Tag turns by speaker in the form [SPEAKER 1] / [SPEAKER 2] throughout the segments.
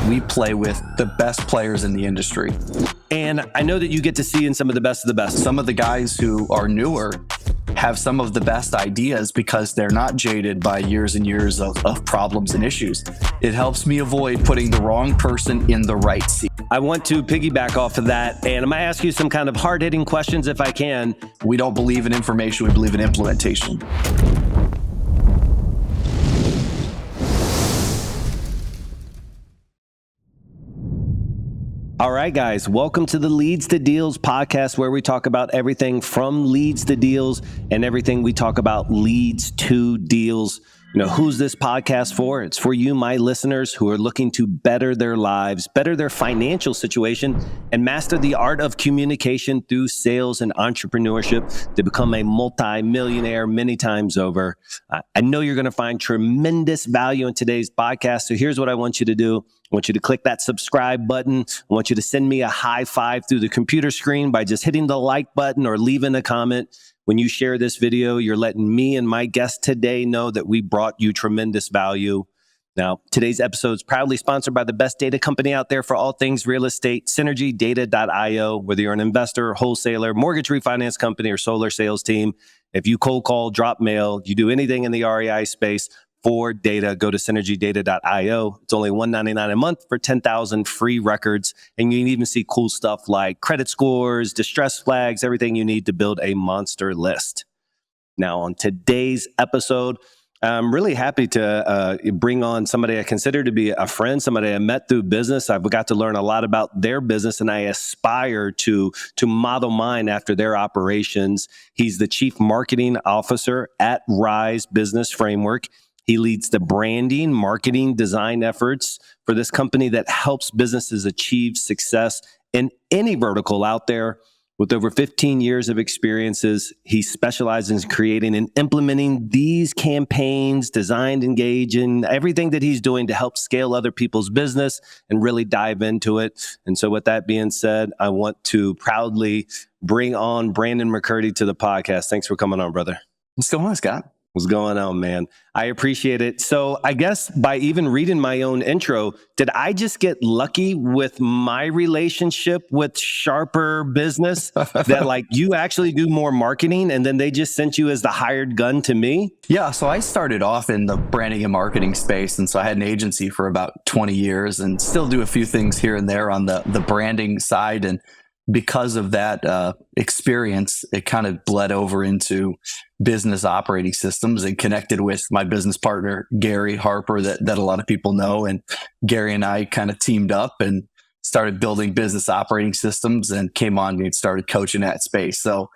[SPEAKER 1] we play with the best players in the industry.
[SPEAKER 2] And I know that you get to see in some of the best of the best.
[SPEAKER 1] Some of the guys who are newer have some of the best ideas because they're not jaded by years and years of problems and issues. It helps me avoid putting the wrong person in the right seat.
[SPEAKER 2] I want to piggyback off of that, and I'm going to ask you some kind of hard-hitting questions if I can.
[SPEAKER 1] We don't believe in information, we believe in implementation.
[SPEAKER 2] All right, guys, welcome to the Leads to Deals podcast, where we talk about everything from leads to deals and everything we talk about leads to deals. You know, who's this podcast for? It's for you, my listeners, who are looking to better their lives, better their financial situation, and master the art of communication through sales and entrepreneurship to become a multi-millionaire many times over. I know you're going to find tremendous value in today's podcast. So here's what I want you to do. I want you to click that subscribe button. I want you to send me a high five through the computer screen by just hitting the like button or leaving a comment. When you share this video, you're letting me and my guest today know that we brought you tremendous value. Now, today's episode is proudly sponsored by the best data company out there for all things real estate, synergydata.io. Whether you're an investor, wholesaler, mortgage refinance company, or solar sales team, if you cold call, drop mail, you do anything in the REI space, for data, go to synergydata.io. It's only $199 a month for 10,000 free records. And you can even see cool stuff like credit scores, distress flags, everything you need to build a monster list. Now, on today's episode, I'm really happy to bring on somebody I consider to be a friend, somebody I met through business. I've got to learn a lot about their business, and I aspire to model mine after their operations. He's the Chief Marketing Officer at Rise Business Framework. He leads the branding, marketing, design efforts for this company that helps businesses achieve success in any vertical out there. With over 15 years of experiences, he specializes in creating and implementing these campaigns, designed, engaging, everything that he's doing to help scale other people's business and really dive into it. And so with that being said, I want to proudly bring on Brandon McCurdy to the podcast. Thanks for coming on, brother.
[SPEAKER 1] What's going on, Scott?
[SPEAKER 2] What's going on, man? I appreciate it. So I guess by even reading my own intro, did I just get lucky with my relationship with Sharper Business that like you actually do more marketing and then they just sent you as the hired gun to me?
[SPEAKER 1] Yeah, so I started off in the branding and marketing space. And so I had an agency for about 20 years and still do a few things here and there on the branding side. And because of that experience, it kind of bled over into business operating systems and connected with my business partner, Gary Harper, that a lot of people know. And Gary and I kind of teamed up and started building business operating systems and came on and started coaching that space. So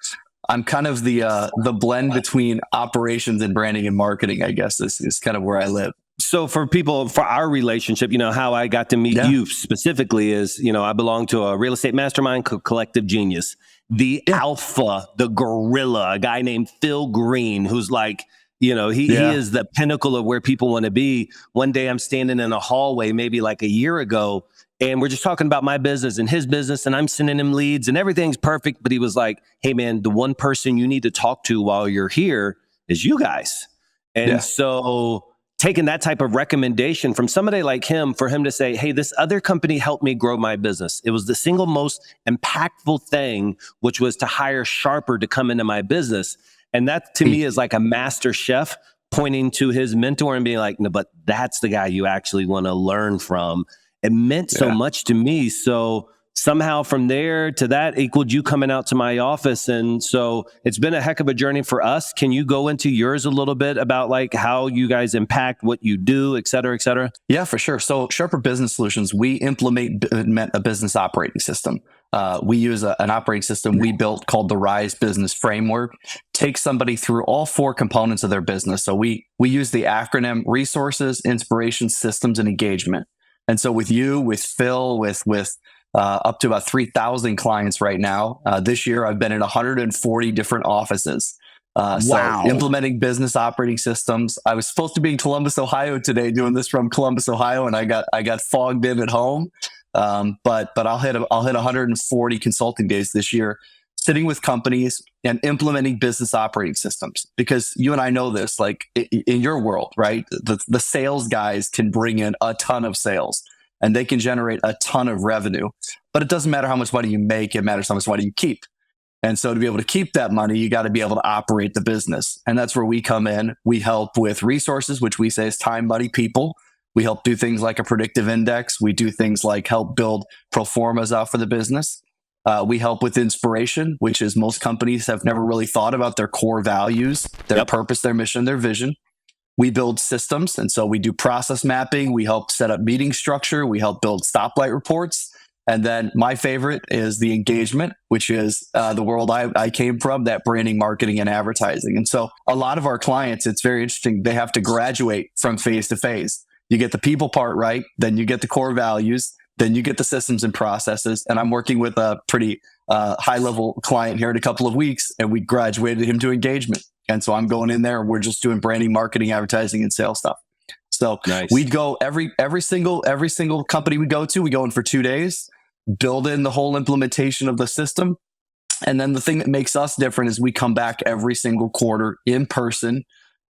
[SPEAKER 1] I'm kind of the blend between operations and branding and marketing, I guess, is kind of where I live.
[SPEAKER 2] So for people, for our relationship, you know, how I got to meet you specifically is, you know, I belong to a real estate mastermind called Collective Genius. The alpha, the gorilla, a guy named Phil Green, who's like, you know, he is the pinnacle of where people want to be. One day I'm standing in a hallway, maybe like a year ago, and we're just talking about my business and his business, and I'm sending him leads and everything's perfect. But he was like, hey, man, the one person you need to talk to while you're here is you guys. And so taking that type of recommendation from somebody like him, for him to say, hey, this other company helped me grow my business. It was the single most impactful thing, which was to hire Sharper to come into my business. And that to me is like a master chef pointing to his mentor and being like, no, but that's the guy you actually want to learn from. It meant so much to me. So somehow from there to that equaled you coming out to my office. And so it's been a heck of a journey for us. Can you go into yours a little bit about like how you guys impact what you do, et cetera, et cetera?
[SPEAKER 1] Yeah, for sure. So Sharper Business Solutions, we implement a business operating system. We use an operating system we built called the Rise Business Framework. Take somebody through all four components of their business. So we use the acronym resources, inspiration, systems, and engagement. And so with you, with Phil, with up to about 3,000 clients right now. This year, I've been in 140 different offices. So implementing business operating systems. I was supposed to be in Columbus, Ohio today, doing this from Columbus, Ohio, and I got fogged in at home. But I'll hit 140 consulting days this year, sitting with companies and implementing business operating systems. Because you and I know this, like in your world, right? The sales guys can bring in a ton of sales. and they can generate a ton of revenue. But it doesn't matter how much money you make, it matters how much money you keep. And so to be able to keep that money, you got to be able to operate the business. And that's where we come in. We help with resources, which we say is time, money, people. We help do things like a predictive index. We do things like help build pro formas out for the business. We help with inspiration, which is most companies have never really thought about their core values, their purpose, their mission, their vision. We build systems. And so we do process mapping. We help set up meeting structure. We help build stoplight reports. And then my favorite is the engagement, which is the world I came from, that branding, marketing, and advertising. And so a lot of our clients, it's very interesting. They have to graduate from phase to phase. You get the people part right, then you get the core values, then you get the systems and processes. And I'm working with a pretty high level client here in a couple of weeks, and we graduated him to engagement. And so I'm going in there and we're just doing branding, marketing, advertising, and sales stuff. So we'd go every single company we go to, we go in for 2 days, build in the whole implementation of the system. And then the thing that makes us different is we come back every single quarter in person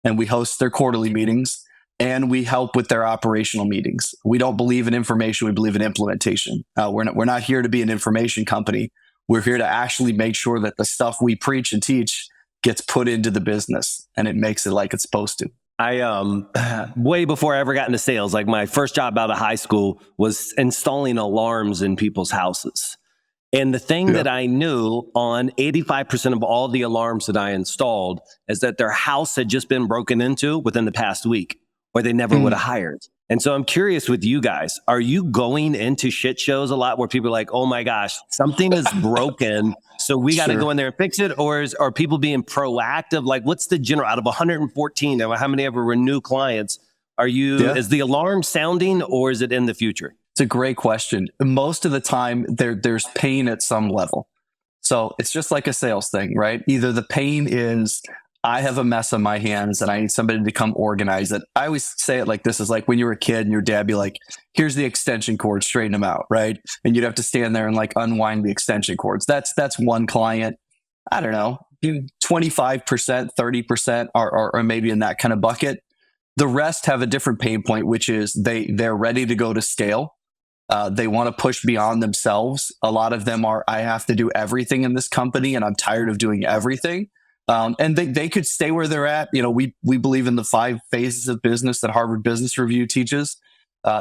[SPEAKER 1] and we host their quarterly meetings and we help with their operational meetings. We don't believe in information. We believe in implementation. We're not here to be an information company. We're here to actually make sure that the stuff we preach and teach gets put into the business and it makes it like it's supposed to.
[SPEAKER 2] I way before I ever got into sales, like my first job out of high school was installing alarms in people's houses. And the thing that I knew on 85% of all the alarms that I installed is that their house had just been broken into within the past week, or they never would have hired. And so I'm curious with you guys, are you going into shit shows a lot where people are like, oh my gosh, something is broken, so we got to go in there and fix it? Or are people being proactive? Like, what's the general, out of 114, how many ever renew clients are you, is the alarm sounding or is it in the future?
[SPEAKER 1] It's a great question. Most of the time there's pain at some level. So it's just like a sales thing, right? Either the pain is, I have a mess on my hands and I need somebody to come organize it. I always say it like this, is like when you were a kid and your dad be like, here's the extension cord, straighten them out, right? And you'd have to stand there and like unwind the extension cords. That's one client. I don't know, 25%, 30% are maybe in that kind of bucket. The rest have a different pain point, which is they're ready to go to scale. They want to push beyond themselves. A lot of them are, I have to do everything in this company and I'm tired of doing everything. And they could stay where they're at. You know, we believe in the 5 phases of business that Harvard Business Review teaches.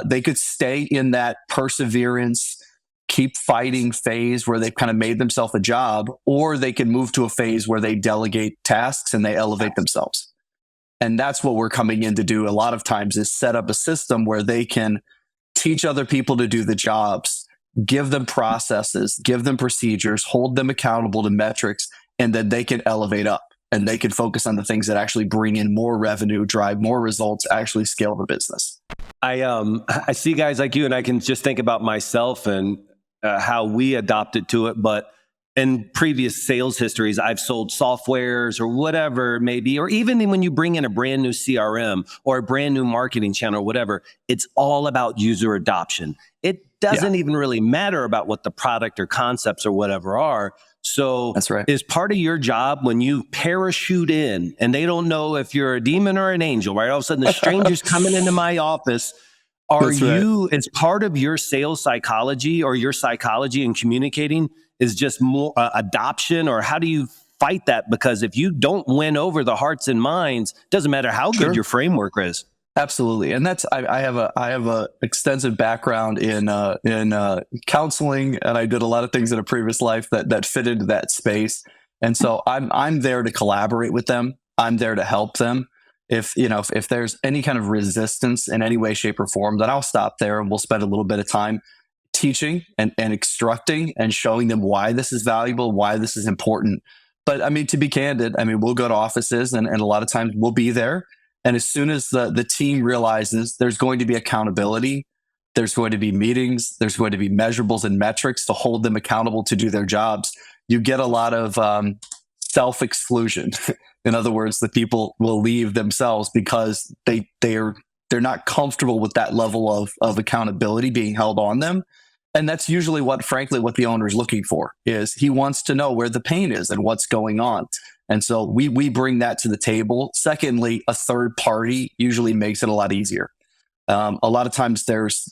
[SPEAKER 1] They could stay in that perseverance, keep fighting phase where they've kind of made themselves a job, or they can move to a phase where they delegate tasks and they elevate themselves. And that's what we're coming in to do a lot of times, is set up a system where they can teach other people to do the jobs, give them processes, give them procedures, hold them accountable to metrics, and then they can elevate up and they can focus on the things that actually bring in more revenue, drive more results, actually scale the business.
[SPEAKER 2] I see guys like you, and I can just think about myself and how we adopted to it. But in previous sales histories, I've sold softwares or whatever it may be, or even when you bring in a brand new CRM or a brand new marketing channel or whatever, it's all about user adoption. It doesn't even really matter about what the product or concepts or whatever are. So
[SPEAKER 1] that's right.
[SPEAKER 2] Is part of your job when you parachute in and they don't know if you're a demon or an angel, right? All of a sudden the stranger's coming into my office. Is part of your sales psychology or your psychology in communicating is just more adoption, or how do you fight that? Because if you don't win over the hearts and minds, doesn't matter how good your framework is.
[SPEAKER 1] Absolutely. And that's, I have a extensive background in counseling, and I did a lot of things in a previous life that fit into that space. And so I'm there to collaborate with them. I'm there to help them. If there's any kind of resistance in any way, shape, or form, then I'll stop there and we'll spend a little bit of time teaching and instructing and showing them why this is valuable, why this is important. But I mean, to be candid, I mean, we'll go to offices and a lot of times we'll be there. And as soon as the team realizes there's going to be accountability, there's going to be meetings, there's going to be measurables and metrics to hold them accountable to do their jobs, you get a lot of self-exclusion. In other words, the people will leave themselves because they're not comfortable with that level of accountability being held on them. And that's usually what the owner is looking for, is he wants to know where the pain is and what's going on. And so we bring that to the table. Secondly, a third party usually makes it a lot easier. A lot of times there's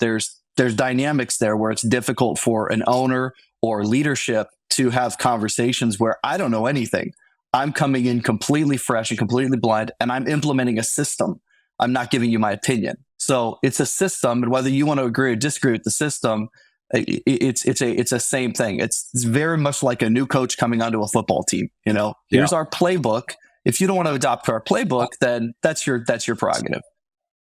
[SPEAKER 1] there's dynamics there where it's difficult for an owner or leadership to have conversations where I don't know anything. I'm coming in completely fresh and completely blind, and I'm implementing a system. I'm not giving you my opinion. So it's a system, and whether you want to agree or disagree with the system, it's a same thing. It's very much like a new coach coming onto a football team. Here's our playbook. If you don't want to adopt our playbook, then that's your prerogative.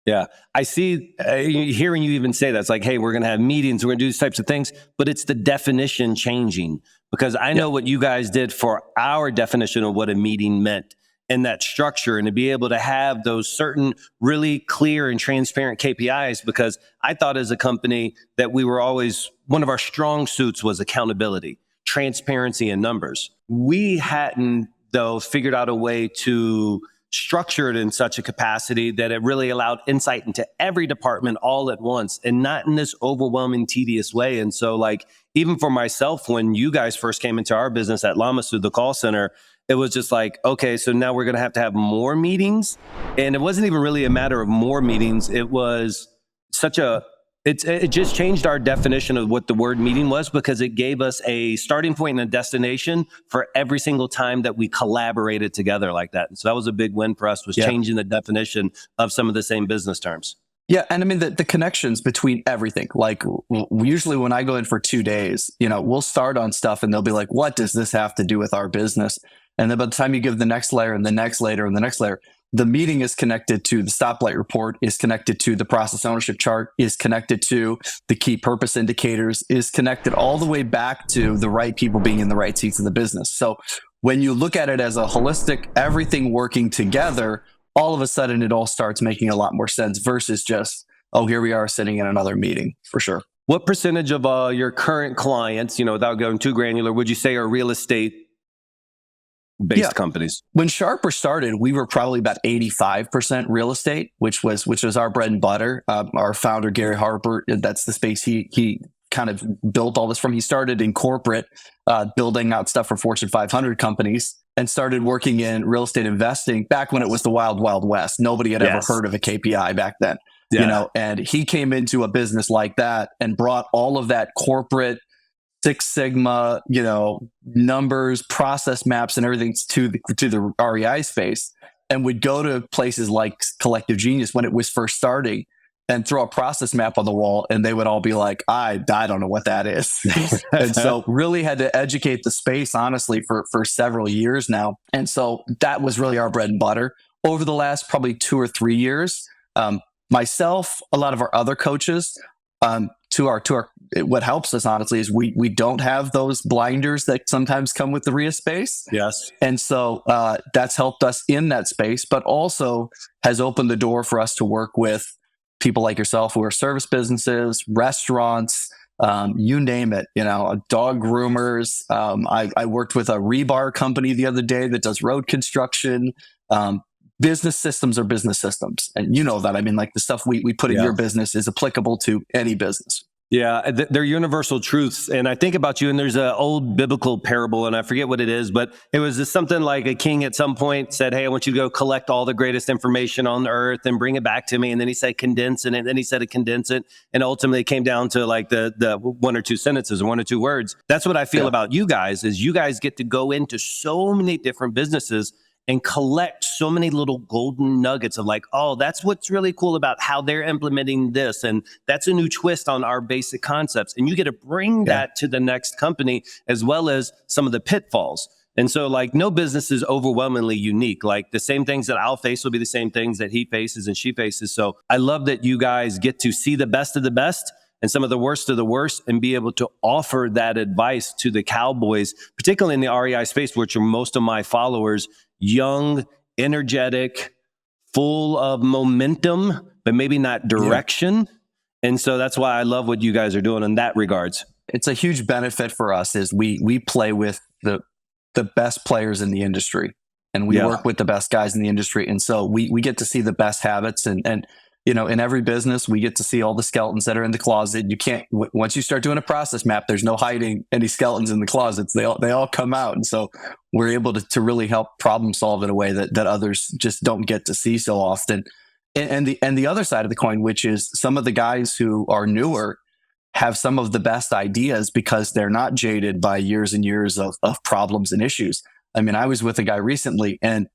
[SPEAKER 2] Yeah. I see hearing you even say that. It's like, hey, we're going to have meetings. We're going to do these types of things. But it's the definition changing, because I know what you guys did for our definition of what a meeting meant and that structure, and to be able to have those certain really clear and transparent KPIs, because I thought as a company that we were always, one of our strong suits was accountability, transparency, and numbers. We hadn't, though, figured out a way to structure it in such a capacity that it really allowed insight into every department all at once, and not in this overwhelming, tedious way. And so, like, even for myself, when you guys first came into our business at Lamasu, the call center, it was just like, okay, so now we're going to have more meetings. And it wasn't even really a matter of more meetings. It was it just changed our definition of what the word meeting was, because it gave us a starting point and a destination for every single time that we collaborated together like that. And so that was a big win for us, was changing the definition of some of the same business terms.
[SPEAKER 1] Yeah. And I mean, the connections between everything, like usually when I go in for 2 days, we'll start on stuff and they'll be like, what does this have to do with our business? And then by the time you give the next layer and the next layer and the next layer, the meeting is connected to the stoplight report, is connected to the process ownership chart, is connected to the key purpose indicators, is connected all the way back to the right people being in the right seats of the business. So when you look at it as a holistic, everything working together, all of a sudden it all starts making a lot more sense versus just, oh, here we are sitting in another meeting, for sure.
[SPEAKER 2] What percentage of your current clients, without going too granular, would you say are real estate based companies? When
[SPEAKER 1] Sharper started, we were probably about 85% real estate, which was our bread and butter. Our founder, Gary Harper, that's the space he kind of built all this from. He started in corporate, building out stuff for Fortune 500 companies, and started working in real estate investing back when it was the wild, wild west. Nobody had ever heard of a KPI back then, and he came into a business like that and brought all of that corporate Six Sigma, numbers, process maps, and everything to the REI space, and would go to places like Collective Genius when it was first starting and throw a process map on the wall, and they would all be like, I don't know what that is. And so really had to educate the space, honestly, for several years now. And so that was really our bread and butter. Over the last probably 2 or 3 years, myself, a lot of our other coaches, what helps us, honestly, is we don't have those blinders that sometimes come with the RIA space.
[SPEAKER 2] Yes.
[SPEAKER 1] And so that's helped us in that space, but also has opened the door for us to work with people like yourself who are service businesses, restaurants, you name it, dog groomers. I worked with a rebar company the other day that does road construction. Business systems are business systems. And that. I mean, like the stuff we put in your business is applicable to any business.
[SPEAKER 2] Yeah, they're universal truths. And I think about you, and there's an old biblical parable, and I forget what it is, but it was just something like a king at some point said, hey, I want you to go collect all the greatest information on earth and bring it back to me. And then he said, condense it. And then he said, condense it. And ultimately it came down to like the 1 or 2 sentences or 1 or 2 words. That's what I feel about you guys, is you guys get to go into so many different businesses and collect so many little golden nuggets of like, oh, that's what's really cool about how they're implementing this. And that's a new twist on our basic concepts. And you get to bring that to the next company, as well as some of the pitfalls. And so like no business is overwhelmingly unique. Like the same things that I'll face will be the same things that he faces and she faces. So I love that you guys get to see the best of the best and some of the worst of the worst, and be able to offer that advice to the cowboys, particularly in the REI space, which are most of my followers, young, energetic, full of momentum, but maybe not direction. And so that's why I love what you guys are doing in that regards.
[SPEAKER 1] It's a huge benefit for us is we play with the best players in the industry, and we work with the best guys in the industry. And so we get to see the best habits, and in every business, we get to see all the skeletons that are in the closet. You can't, once you start doing a process map, there's no hiding any skeletons in the closets. They all come out. And so we're able to really help problem solve in a way that others just don't get to see so often. And the other side of the coin, which is some of the guys who are newer, have some of the best ideas because they're not jaded by years and years of problems and issues. I mean, I was with a guy recently and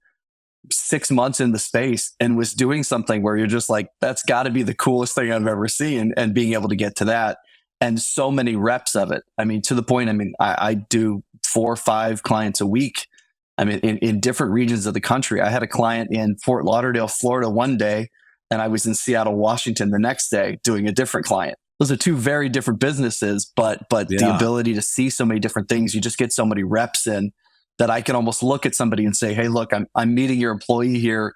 [SPEAKER 1] 6 months in the space and was doing something where you're just like, that's got to be the coolest thing I've ever seen. And being able to get to that and so many reps of it. I mean, to the point, I do 4 or 5 clients a week. I mean, in different regions of the country. I had a client in Fort Lauderdale, Florida one day, and I was in Seattle, Washington the next day doing a different client. Those are 2 very different businesses, but the ability to see so many different things, you just get so many reps in that I can almost look at somebody and say, hey, look, I'm meeting your employee here.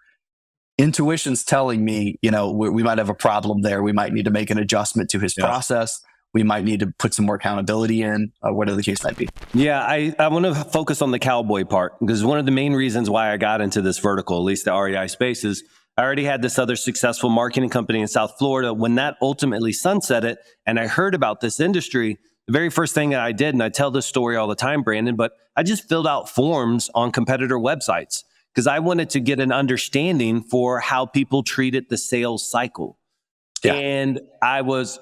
[SPEAKER 1] Intuition's telling me, we might have a problem there. We might need to make an adjustment to his process. We might need to put some more accountability in, whatever the case might be.
[SPEAKER 2] Yeah, I want to focus on the cowboy part, because one of the main reasons why I got into this vertical, at least the REI space, is I already had this other successful marketing company in South Florida. When that ultimately sunsetted and I heard about this industry, the very first thing that I did, and I tell this story all the time, Brandon, but I just filled out forms on competitor websites because I wanted to get an understanding for how people treated the sales cycle. Yeah. And I was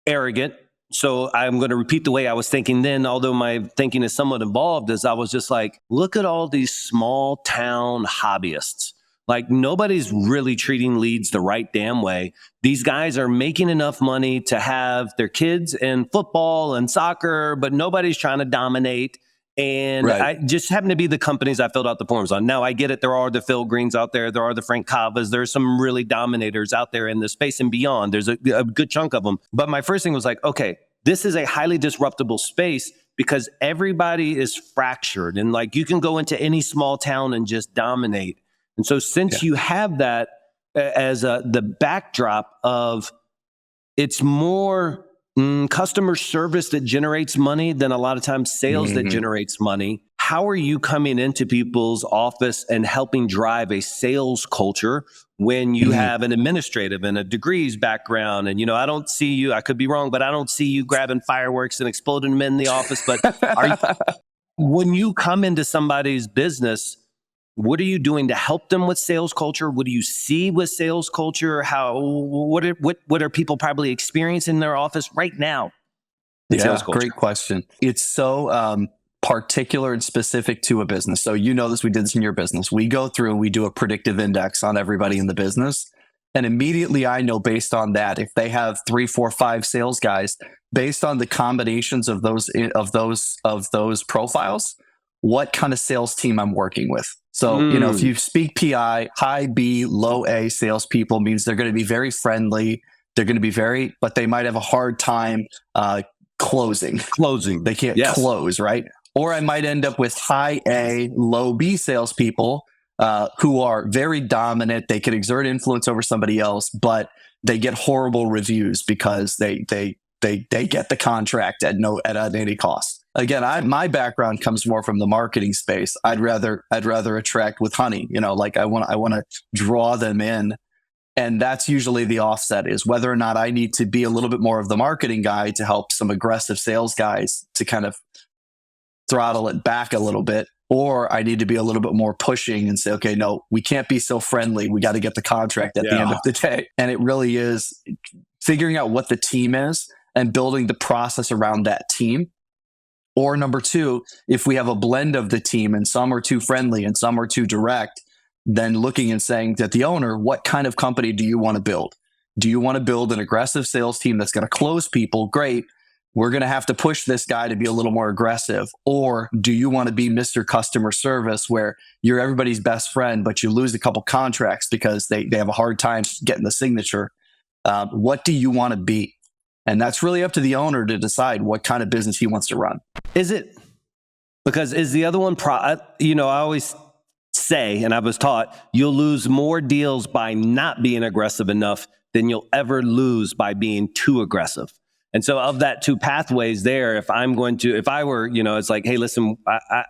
[SPEAKER 2] arrogant. So I'm going to repeat the way I was thinking then, although my thinking is somewhat involved, is I was just like, look at all these small town hobbyists. Like, nobody's really treating leads the right damn way. These guys are making enough money to have their kids in football and soccer, but nobody's trying to dominate. And I just happen to be the companies I filled out the forms on. Now, I get it. There are the Phil Greens out there. There are the Frank Cavas. There's some really dominators out there in the space and beyond. There's a good chunk of them. But my first thing was like, okay, this is a highly disruptible space because everybody is fractured. And like, you can go into any small town and just dominate. And so since you have that as the backdrop of, it's more customer service that generates money than a lot of times sales that generates money. How are you coming into people's office and helping drive a sales culture when you have an administrative and a degrees background? And, I don't see you, I could be wrong, but I don't see you grabbing fireworks and exploding them in the office. But when you come into somebody's business, what are you doing to help them with sales culture? What do you see with sales culture? What are people probably experiencing in their office right now?
[SPEAKER 1] Yeah, great question. It's so particular and specific to a business. So this, we did this in your business. We go through and we do a predictive index on everybody in the business. And immediately I know based on that, if they have 3, 4, 5 sales guys, based on the combinations of those profiles, what kind of sales team I'm working with. So, if you speak PI, high B, low A salespeople means they're going to be very friendly. They're going to be but they might have a hard time closing. They can't close, right? Or I might end up with high A, low B salespeople who are very dominant. They can exert influence over somebody else, but they get horrible reviews because they get the contract at any cost. Again, my background comes more from the marketing space. I'd rather attract with honey. I want to draw them in, and that's usually the offset is whether or not I need to be a little bit more of the marketing guy to help some aggressive sales guys to kind of throttle it back a little bit, or I need to be a little bit more pushing and say, okay, no, we can't be so friendly. We got to get the contract at the end of the day. And it really is figuring out what the team is and building the process around that team. Or number 2, if we have a blend of the team and some are too friendly and some are too direct, then looking and saying that the owner, what kind of company do you want to build? Do you want to build an aggressive sales team that's going to close people? Great. We're going to have to push this guy to be a little more aggressive. Or do you want to be Mr. Customer Service where you're everybody's best friend, but you lose a couple contracts because they have a hard time getting the signature? What do you want to be? And that's really up to the owner to decide what kind of business he wants to run.
[SPEAKER 2] Is it? Because is the other one, I always say, and I was taught, you'll lose more deals by not being aggressive enough than you'll ever lose by being too aggressive. And so of that 2 pathways there, if I were, it's like, hey, listen,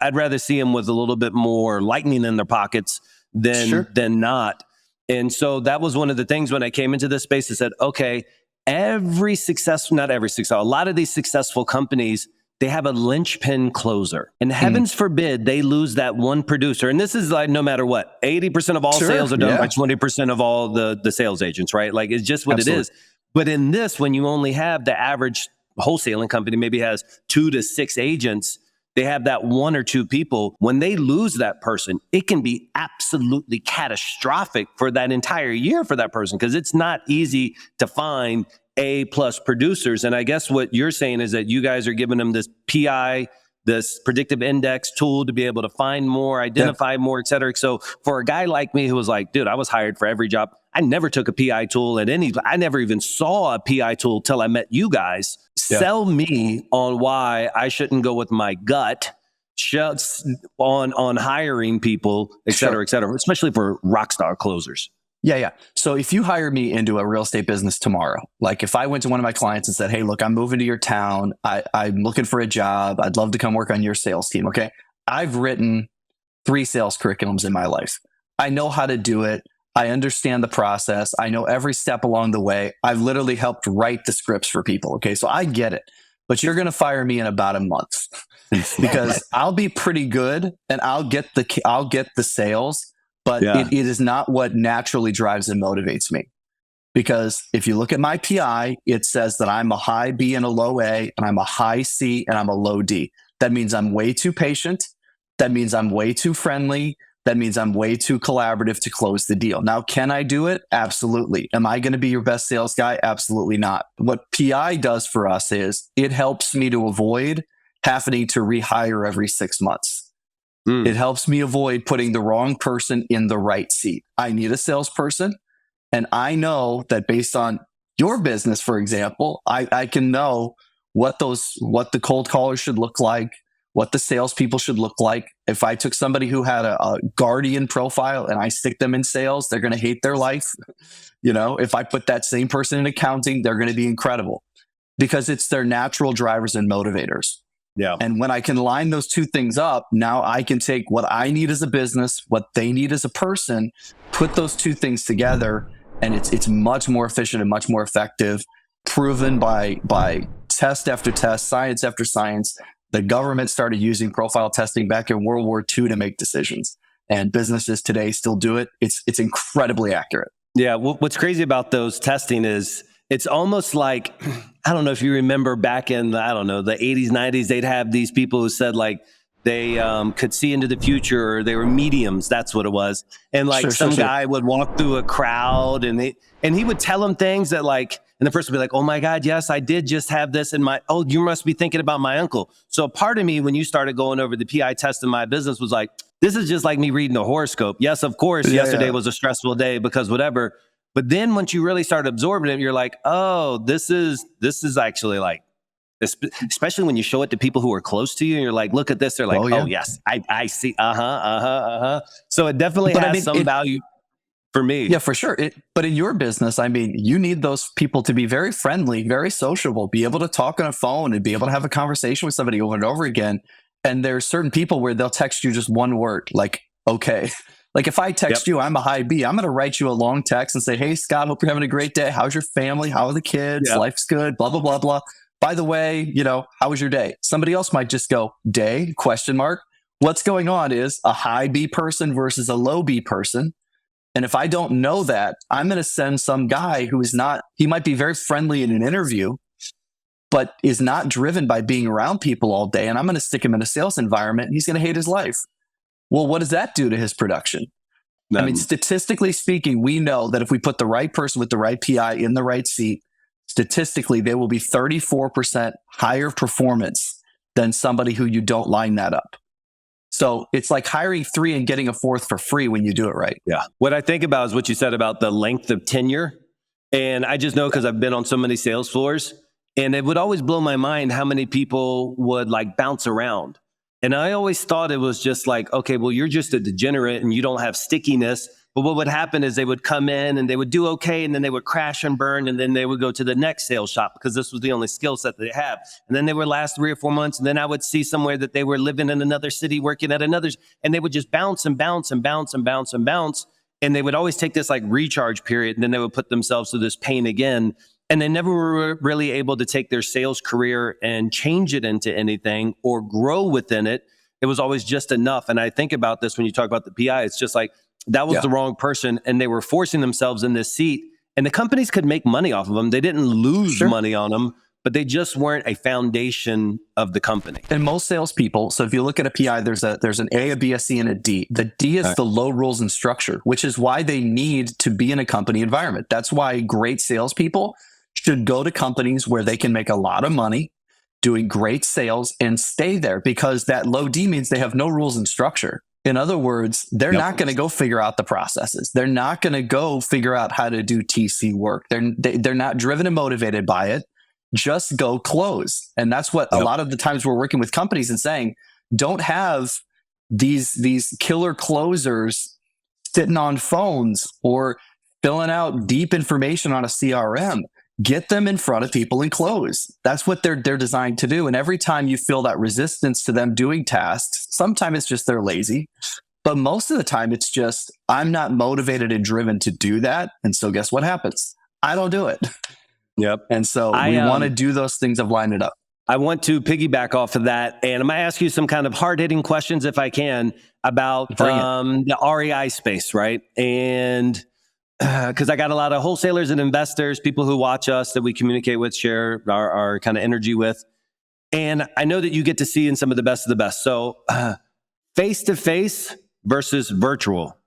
[SPEAKER 2] I'd rather see them with a little bit more lightning in their pockets than not. And so that was one of the things when I came into this space, I said, okay, a lot of these successful companies, they have a linchpin closer. And heavens forbid they lose that one producer. And this is like no matter what, 80% of all sales are done by 20% of all the sales agents, right? Like it's just what it is. But in this, when you only have the average wholesaling company maybe has 2 to 6 agents. They have that 1 or 2 people. When they lose that person, it can be absolutely catastrophic for that entire year for that person, because it's not easy to find A+ producers. And I guess what you're saying is that you guys are giving them this PI, this predictive index tool to be able to find more, identify more, et cetera. So for a guy like me who was like, dude, I was hired for every job. I never took a PI tool I never even saw a PI tool till I met you guys. Sell me on why I shouldn't go with my gut on hiring people, et cetera, especially for rock star closers.
[SPEAKER 1] Yeah. So if you hire me into a real estate business tomorrow, like if I went to one of my clients and said, hey, look, I'm moving to your town. I'm looking for a job. I'd love to come work on your sales team. Okay. I've written 3 sales curriculums in my life. I know how to do it. I understand the process. I know every step along the way. I've literally helped write the scripts for people. Okay. So I get it, but you're going to fire me in about a month because I'll be pretty good and I'll get the sales. But it is not what naturally drives and motivates me. Because if you look at my PI, it says that I'm a high B and a low A, and I'm a high C and I'm a low D. That means I'm way too patient. That means I'm way too friendly. That means I'm way too collaborative to close the deal. Now, can I do it? Absolutely. Am I going to be your best sales guy? Absolutely not. What PI does for us is it helps me to avoid having to rehire every 6 months. It helps me avoid putting the wrong person in the right seat. I need a salesperson, and I know that based on your business, for example, I can know what the cold callers should look like, what the salespeople should look like. If I took somebody who had a guardian profile and I stick them in sales, they're going to hate their life. If I put that same person in accounting, they're going to be incredible because it's their natural drivers and motivators. Yeah. And when I can line those 2 things up, now I can take what I need as a business, what they need as a person, put those 2 things together, and it's much more efficient and much more effective, proven by test after test, science after science. The government started using profile testing back in World War II to make decisions, and businesses today still do it. It's incredibly accurate.
[SPEAKER 2] Yeah. What's crazy about those testing is it's almost like, I don't know if you remember back in, the 80s, 90s, they'd have these people who said like they could see into the future, or they were mediums. That's what it was. And like some guy would walk through a crowd and he would tell them things that like, and the person would be like, oh my God, yes, I did just have this in my, oh, you must be thinking about my uncle. So part of me, when you started going over the PI test in my business, was like, this is just like me reading a horoscope. Yes, of course, yesterday was a stressful day because whatever. But then once you really start absorbing it, you're like, oh, this is actually like, especially when you show it to people who are close to you and you're like, look at this. They're like, oh yes, I see. So it definitely has some value for me.
[SPEAKER 1] Yeah, for sure. But in your business, you need those people to be very friendly, very sociable, be able to talk on a phone and be able to have a conversation with somebody over and over again. And there's certain people where they'll text you just one word, like, okay. Like if I text you, I'm a high B, I'm going to write you a long text and say, hey, Scott, hope you're having a great day. How's your family? How are the kids? Life's good, blah, blah, blah, blah. By the way, how was your day? Somebody else might just go, day, ? What's going on is a high B person versus a low B person. And if I don't know that, I'm going to send some guy who is not, he might be very friendly in an interview, but is not driven by being around people all day. And I'm going to stick him in a sales environment. He's going to hate his life. Well, what does that do to his production? Statistically speaking, we know that if we put the right person with the right PI in the right seat, statistically, there will be 34% higher performance than somebody who you don't line that up. So it's like hiring 3 and getting a 4th for free when you do it right.
[SPEAKER 2] Yeah. What I think about is what you said about the length of tenure. And I just know because I've been on so many sales floors, and it would always blow my mind how many people would like bounce around. And I always thought it was just like, okay, well, you're just a degenerate and you don't have stickiness. But what would happen is they would come in and they would do okay, and then they would crash and burn, and then they would go to the next sales shop because this was the only skill set they have. And then they would last 3 or 4 months, and then I would see somewhere that they were living in another city, working at another, and they would just bounce and bounce and bounce and bounce and bounce. And they would always take this like recharge period, and then they would put themselves through this pain again. And they never were really able to take their sales career and change it into anything or grow within it. It was always just enough. And I think about this when you talk about the PI, it's just like that was the wrong person, and they were forcing themselves in this seat, and the companies could make money off of them. They didn't lose money on them, but they just weren't a foundation of the company.
[SPEAKER 1] And most salespeople, so if you look at a PI, there's an A, a B, a C, and a D. The D is the low rules and structure, which is why they need to be in a company environment. That's why great salespeople should go to companies where they can make a lot of money doing great sales and stay there, because that low D means they have no rules and structure. In other words, they're not going to go figure out the processes. They're not going to go figure out how to do TC work. They're not driven and motivated by it. Just go close. And that's what a lot of the times we're working with companies and saying, don't have these killer closers sitting on phones or filling out deep information on a CRM. Get them in front of people and close. That's what they're designed to do. And every time you feel that resistance to them doing tasks, sometimes it's just they're lazy, but most of the time it's just, I'm not motivated and driven to do that. And so guess what happens? I don't do it.
[SPEAKER 2] Yep.
[SPEAKER 1] And so we want to do those things of line it up.
[SPEAKER 2] I want to piggyback off of that, and I'm going to ask you some kind of hard-hitting questions, if I can, about the REI space, right? And because I got a lot of wholesalers and investors, people who watch us that we communicate with, share our kind of energy with. And I know that you get to see in some of the best of the best. So face-to-face versus virtual.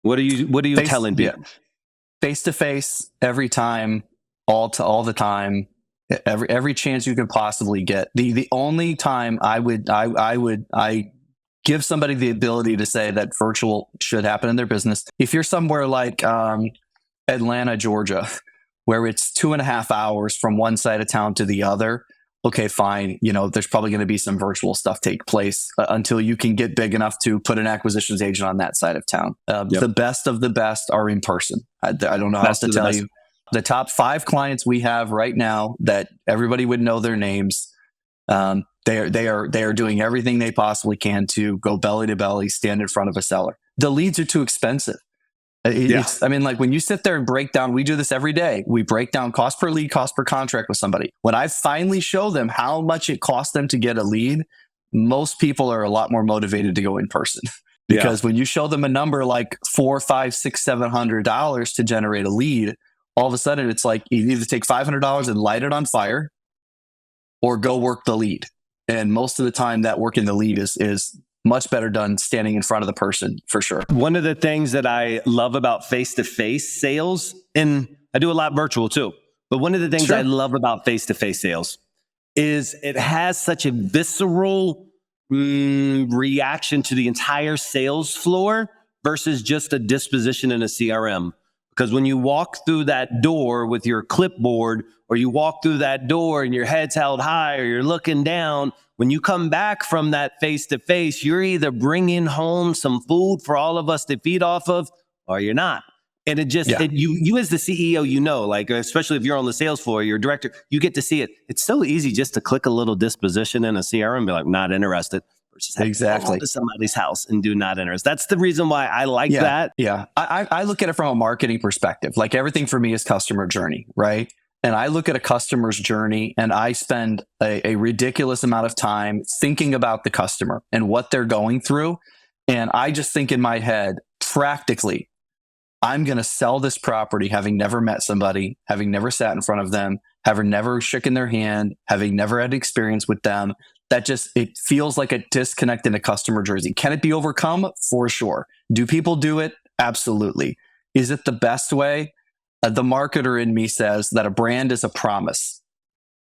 [SPEAKER 2] What are you telling people?
[SPEAKER 1] Face-to-face every time, all the time, every chance you can possibly get. The only time I give somebody the ability to say that virtual should happen in their business. If you're somewhere like Atlanta, Georgia, where it's 2.5 hours from one side of town to the other, okay, fine. There's probably going to be some virtual stuff take place until you can get big enough to put an acquisitions agent on that side of town. The best of the best are in person. I don't know how else to tell you. The top 5 clients we have right now that everybody would know their names, they are doing everything they possibly can to go belly to belly, stand in front of a seller. The leads are too expensive. When you sit there and break down, we do this every day. We break down cost per lead, cost per contract with somebody. When I finally show them how much it costs them to get a lead, most people are a lot more motivated to go in person. Because when you show them a number like $400, $500, $600, $700 to generate a lead, all of a sudden it's like you either take $500 and light it on fire or go work the lead. And most of the time that working the lead is much better done standing in front of the person, for sure.
[SPEAKER 2] One of the things that I love about face-to-face sales, and I do a lot virtual too, but one of the things I love about face-to-face sales is it has such a visceral reaction to the entire sales floor versus just a disposition in a CRM. Because when you walk through that door with your clipboard, or you walk through that door and your head's held high, or you're looking down, when you come back from that face-to-face, you're either bringing home some food for all of us to feed off of, or you're not. And it just, you as the CEO, like, especially if you're on the sales floor, you're a director, you get to see it. It's so easy just to click a little disposition in a CRM and be like, not interested. Exactly. To somebody's house and do not interested. That's the reason why I like that.
[SPEAKER 1] Yeah. I look at it from a marketing perspective. Like, everything for me is customer journey, right? And I look at a customer's journey and I spend a ridiculous amount of time thinking about the customer and what they're going through. And I just think in my head, practically, I'm going to sell this property having never met somebody, having never sat in front of them, having never shaken their hand, having never had experience with them. It feels like a disconnect in a customer journey. Can it be overcome? For sure. Do people do it? Absolutely. Is it the best way? The marketer in me says that a brand is a promise,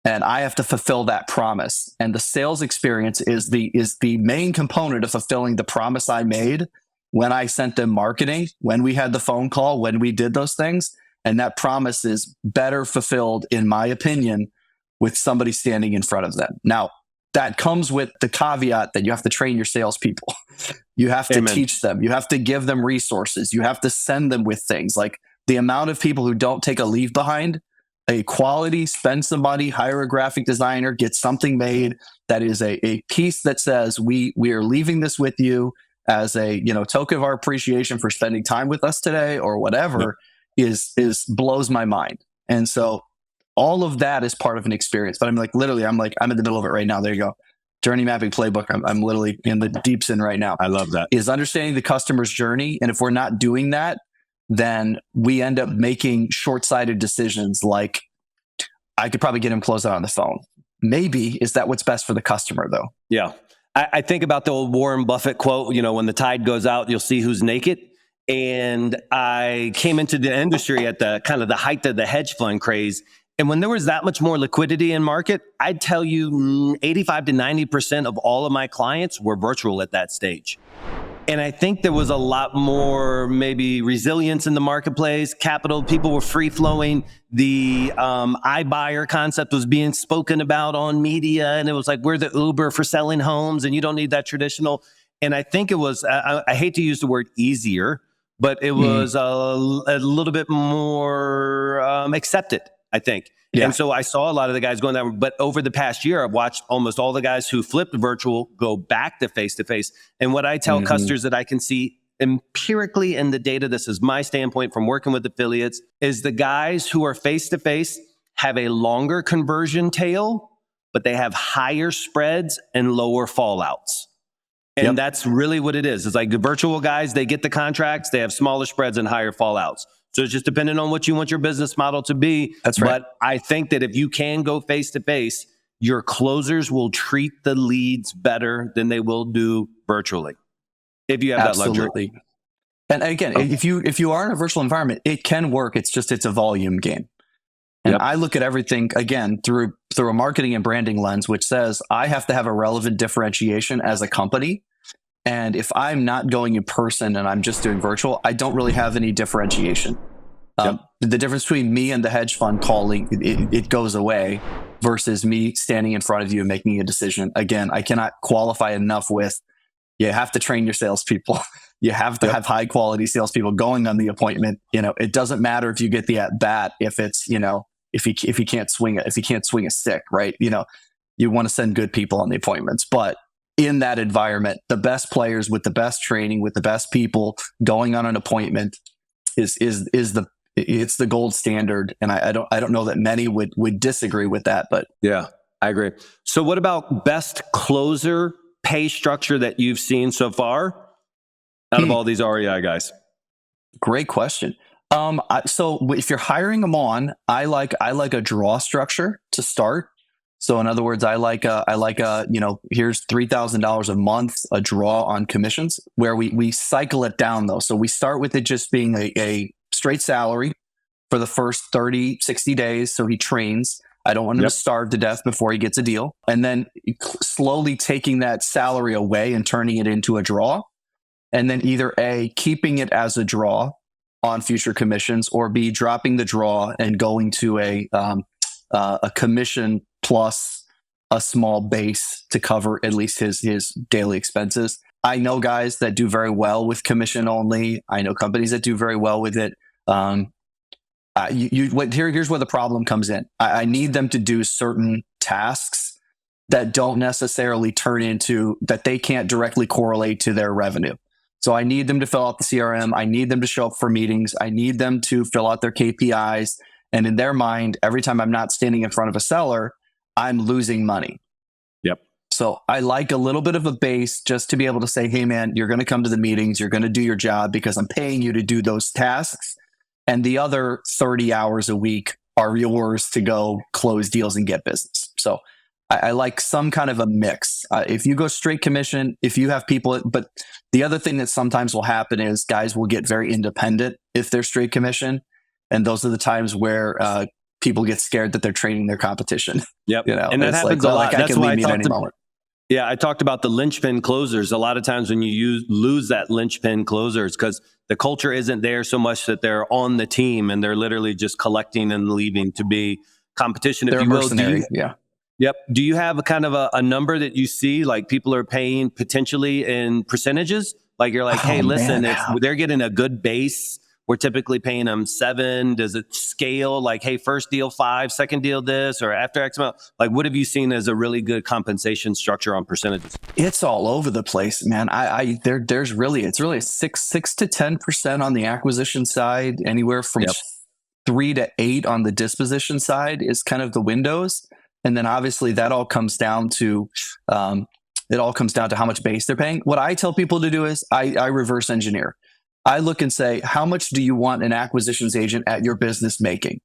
[SPEAKER 1] and I have to fulfill that promise. And the sales experience is the main component of fulfilling the promise I made when I sent them marketing, when we had the phone call, when we did those things. And that promise is better fulfilled, in my opinion, with somebody standing in front of them. Now, that comes with the caveat that you have to train your salespeople. You have to teach them. You have to give them resources. You have to send them with things. Like, the amount of people who don't take a leave behind a quality, spend some money, hire a graphic designer, get something made that is a piece that says we are leaving this with you as a token of our appreciation for spending time with us today, or whatever, is blows my mind. And so all of that is part of an experience. But I'm in the middle of it right now. There you go. Journey mapping playbook. I'm literally in the deeps in right now.
[SPEAKER 2] I love that.
[SPEAKER 1] Is understanding the customer's journey. And if we're not doing that, then we end up making short-sighted decisions like, I could probably get him closed out on the phone. Maybe. Is that what's best for the customer though?
[SPEAKER 2] Yeah. I think about the old Warren Buffett quote, when the tide goes out, you'll see who's naked. And I came into the industry at the kind of the height of the hedge fund craze. And when there was that much more liquidity in market, I'd tell you 85 to 90% of all of my clients were virtual at that stage. And I think there was a lot more maybe resilience in the marketplace, capital, people were free flowing. The iBuyer concept was being spoken about on media. And it was like, we're the Uber for selling homes and you don't need that traditional. And I think it was, I hate to use the word easier, but it was a little bit more accepted, I think. Yeah. And so I saw a lot of the guys going that way. But over the past year, I've watched almost all the guys who flipped virtual go back to face-to-face. And what I tell customers that I can see empirically in the data, this is my standpoint from working with affiliates, is the guys who are face-to-face have a longer conversion tail, but they have higher spreads and lower fallouts. And that's really what it is. It's like the virtual guys, they get the contracts, they have smaller spreads and higher fallouts. So it's just depending on what you want your business model to be.
[SPEAKER 1] That's right.
[SPEAKER 2] But I think that if you can go face to face, your closers will treat the leads better than they will do virtually. If you have that luxury.
[SPEAKER 1] And again, if you are in a virtual environment, it can work. It's a volume game. And I look at everything again through a marketing and branding lens, which says I have to have a relevant differentiation as a company. And if I'm not going in person and I'm just doing virtual, I don't really have any differentiation. The difference between me and the hedge fund calling, it goes away versus me standing in front of you and making a decision. Again, I cannot qualify enough with, you have to train your salespeople. You have to have high quality salespeople going on the appointment. It doesn't matter if you get the at bat, if it's, if he can't swing it, if he can't swing a stick, right? You want to send good people on the appointments, but in that environment, the best players with the best training, with the best people going on an appointment is the gold standard. And I don't know that many would disagree with that, but
[SPEAKER 2] yeah, I agree. So what about best closer pay structure that you've seen so far out of all these REI guys?
[SPEAKER 1] Great question. So if you're hiring them on, I like a draw structure to start. So in other words, I like a here's $3,000 a month, a draw on commissions, where we cycle it down though. So we start with it just being a straight salary for the first 30, 60 days. So he trains. I don't want him to starve to death before he gets a deal. And then slowly taking that salary away and turning it into a draw. And then either A, keeping it as a draw on future commissions, or B, dropping the draw and going to a commission plus a small base to cover at least his daily expenses. I know guys that do very well with commission only. I know companies that do very well with it. Here's where the problem comes in. I need them to do certain tasks that don't necessarily turn into that they can't directly correlate to their revenue. So I need them to fill out the CRM. I need them to show up for meetings. I need them to fill out their KPIs. And in their mind, every time I'm not standing in front of a seller, I'm losing money.
[SPEAKER 2] Yep.
[SPEAKER 1] So I like a little bit of a base just to be able to say, hey, man, you're going to come to the meetings. You're going to do your job because I'm paying you to do those tasks. And the other 30 hours a week are yours to go close deals and get business. So I like some kind of a mix. If you go straight commission, if you have people, but the other thing that sometimes will happen is guys will get very independent if they're straight commission. And those are the times where people get scared that they're training their competition.
[SPEAKER 2] Yep. And that happens a lot.
[SPEAKER 1] That's why
[SPEAKER 2] I talked about the linchpin closers. A lot of times when you lose that linchpin closers, because the culture isn't there so much that they're on the team and they're literally just collecting and leaving to be competition, if
[SPEAKER 1] they're
[SPEAKER 2] you will.
[SPEAKER 1] Yep.
[SPEAKER 2] Do you have a kind of a number that you see, like people are paying potentially in percentages? Like you're like, hey, listen, if they're getting a good base, we're typically paying them 7. Does it scale? Like, hey, first deal 5, second deal this, or after X amount? Like, what have you seen as a really good compensation structure on percentages?
[SPEAKER 1] It's all over the place, man. It's really 6 to 10% on the acquisition side, anywhere from 3 to 8 on the disposition side is kind of the windows. And then obviously that all comes down to how much base they're paying. What I tell people to do is I reverse engineer. I look and say, how much do you want an acquisitions agent at your business making?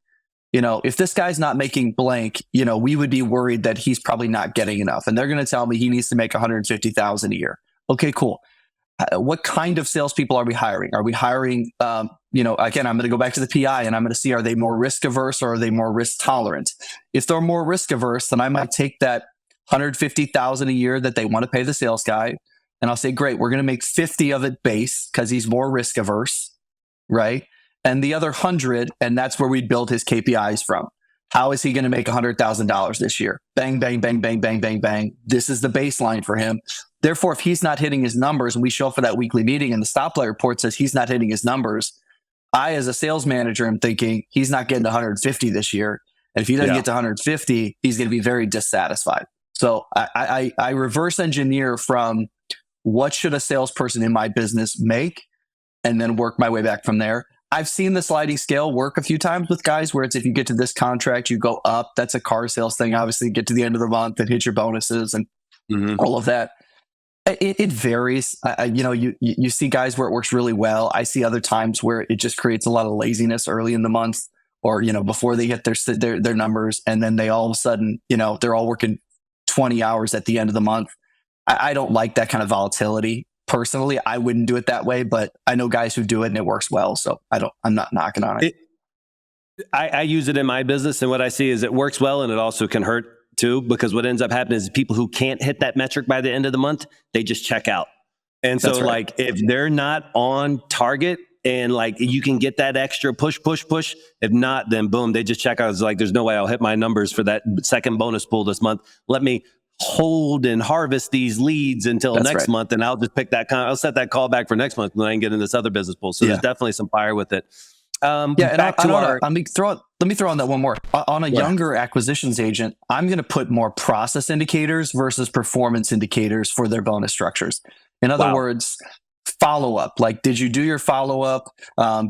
[SPEAKER 1] if this guy's not making blank, we would be worried that he's probably not getting enough. And they're going to tell me he needs to make 150,000 a year. Okay, cool. What kind of salespeople are we hiring? Are we hiring, again, I'm going to go back to the PI and I'm going to see, are they more risk averse or are they more risk tolerant? If they're more risk averse, then I might take that 150,000 a year that they want to pay the sales guy. And I'll say, great, we're going to make 50 of it base because he's more risk averse, right? And the other 100, and that's where we build his KPIs from. How is he going to make $100,000 this year? Bang, bang, bang, bang, bang, bang, bang. This is the baseline for him. Therefore, if he's not hitting his numbers and we show up for that weekly meeting and the stoplight report says he's not hitting his numbers, I, as a sales manager, am thinking he's not getting to 150 this year. And if he doesn't get to 150, he's going to be very dissatisfied. So I reverse engineer from what should a salesperson in my business make and then work my way back from there. I've seen the sliding scale work a few times with guys where it's if you get to this contract, you go up. That's a car sales thing. Obviously, get to the end of the month and hit your bonuses and all of that. It varies. You see guys where it works really well. I see other times where it just creates a lot of laziness early in the month or, before they hit their numbers. And then they all of a sudden, they're all working 20 hours at the end of the month. I don't like that kind of volatility. Personally, I wouldn't do it that way, but I know guys who do it and it works well. So I'm not knocking on it.
[SPEAKER 2] I use it in my business, and what I see is it works well and it also can hurt too, because what ends up happening is people who can't hit that metric by the end of the month, they just check out. And so like if they're not on target and like you can get that extra push, if not, then boom, they just check out. It's like, there's no way I'll hit my numbers for that second bonus pool this month. Let me hold and harvest these leads until next month, and I'll just pick that. I'll set that call back for next month when I can get in this other business pool. So there's definitely some fire with it.
[SPEAKER 1] Let me throw on that one more. On a younger acquisitions agent, I'm going to put more process indicators versus performance indicators for their bonus structures. In other words, follow up. Like, did you do your follow up?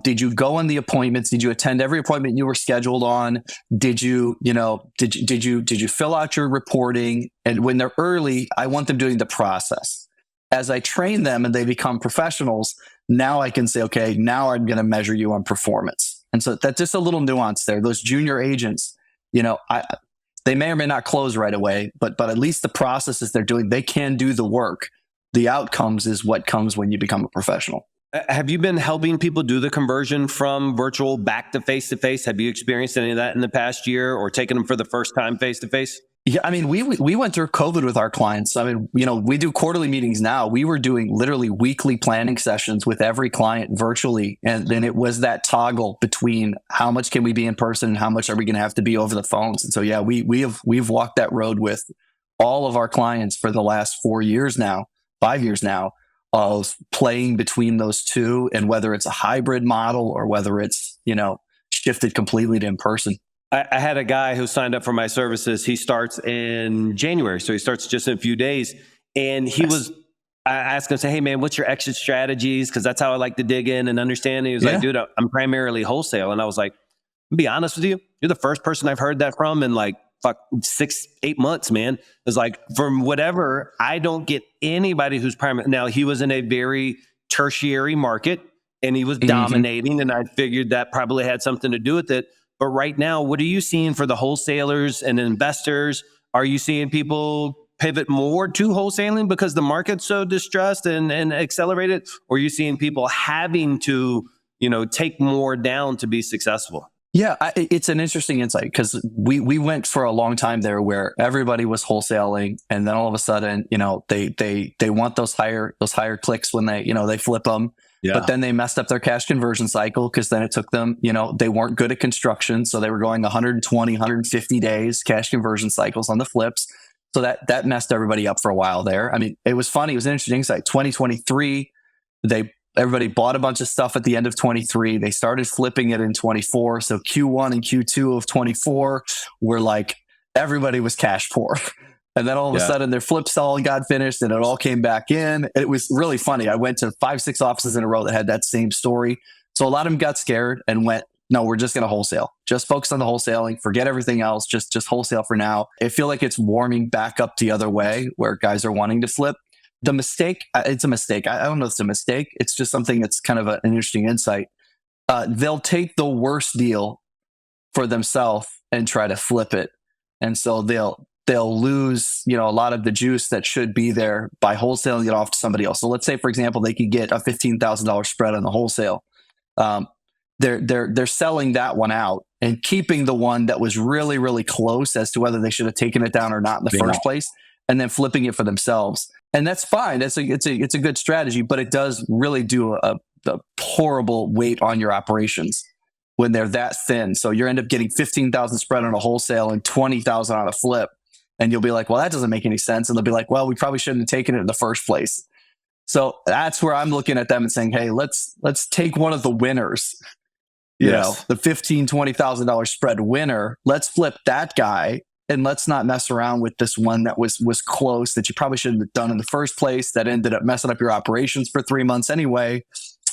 [SPEAKER 1] Did you go on the appointments? Did you attend every appointment you were scheduled on? Did you fill out your reporting? And when they're early, I want them doing the process. As I train them and they become professionals, now I can say, okay, now I'm going to measure you on performance. And so that's just a little nuance there. Those junior agents, they may or may not close right away, but at least the processes they're doing, they can do the work. The outcomes is what comes when you become a professional.
[SPEAKER 2] Have you been helping people do the conversion from virtual back to face-to-face? Have you experienced any of that in the past year or taken them for the first time face-to-face?
[SPEAKER 1] Yeah, I mean, we went through COVID with our clients. I mean, we do quarterly meetings now. We were doing literally weekly planning sessions with every client virtually. And then it was that toggle between how much can we be in person and how much are we going to have to be over the phones. And so, yeah, we've walked that road with all of our clients for the last 5 years now, of playing between those two, and whether it's a hybrid model or whether it's, shifted completely to in person.
[SPEAKER 2] I had a guy who signed up for my services. He starts in January. So he starts just in a few days. And I asked him, say, hey man, what's your exit strategies? Cause that's how I like to dig in and understand. And he was like, dude, I'm primarily wholesale. And I was like, to be honest with you, you're the first person I've heard that from in like 6-8 months, man. It's like, from whatever, I don't get anybody who's primary. Now he was in a very tertiary market and he was dominating. And I figured that probably had something to do with it. But right now, what are you seeing for the wholesalers and investors? Are you seeing people pivot more to wholesaling because the market's so distressed and accelerated? Or are you seeing people having to, take more down to be successful?
[SPEAKER 1] Yeah, it's an interesting insight because we went for a long time there where everybody was wholesaling, and then all of a sudden, they want those higher clicks when they flip them. Yeah. But then they messed up their cash conversion cycle because then it took them, they weren't good at construction. So they were going 120, 150 days cash conversion cycles on the flips. So that messed everybody up for a while there. I mean, it was funny. It was an interesting insight. 2023, everybody bought a bunch of stuff at the end of 23. They started flipping it in 24. So Q1 and Q2 of 24 were like, everybody was cash poor. And then all of a sudden their flips all got finished and it all came back in. It was really funny. I went to 5-6 offices in a row that had that same story. So a lot of them got scared and went, no, we're just going to wholesale. Just focus on the wholesaling. Forget everything else. Just wholesale for now. I feel like it's warming back up the other way where guys are wanting to flip. The mistake, it's a mistake. I don't know if it's a mistake. It's just something that's kind of an interesting insight. They'll take the worst deal for themselves and try to flip it. And so they'll lose, a lot of the juice that should be there by wholesaling it off to somebody else. So let's say, for example, they could get a $15,000 spread on the wholesale. They're selling that one out and keeping the one that was really, really close as to whether they should have taken it down or not in the first place, and then flipping it for themselves. And that's fine. It's a good strategy, but it does really do a horrible weight on your operations when they're that thin. So you end up getting 15,000 spread on a wholesale and 20,000 on a flip. And you'll be like, well, that doesn't make any sense. And they'll be like, well, we probably shouldn't have taken it in the first place. So that's where I'm looking at them and saying, hey, let's take one of the winners, the $15,000, $20,000 spread winner. Let's flip that guy. And let's not mess around with this one that was close that you probably shouldn't have done in the first place that ended up messing up your operations for 3 months anyway.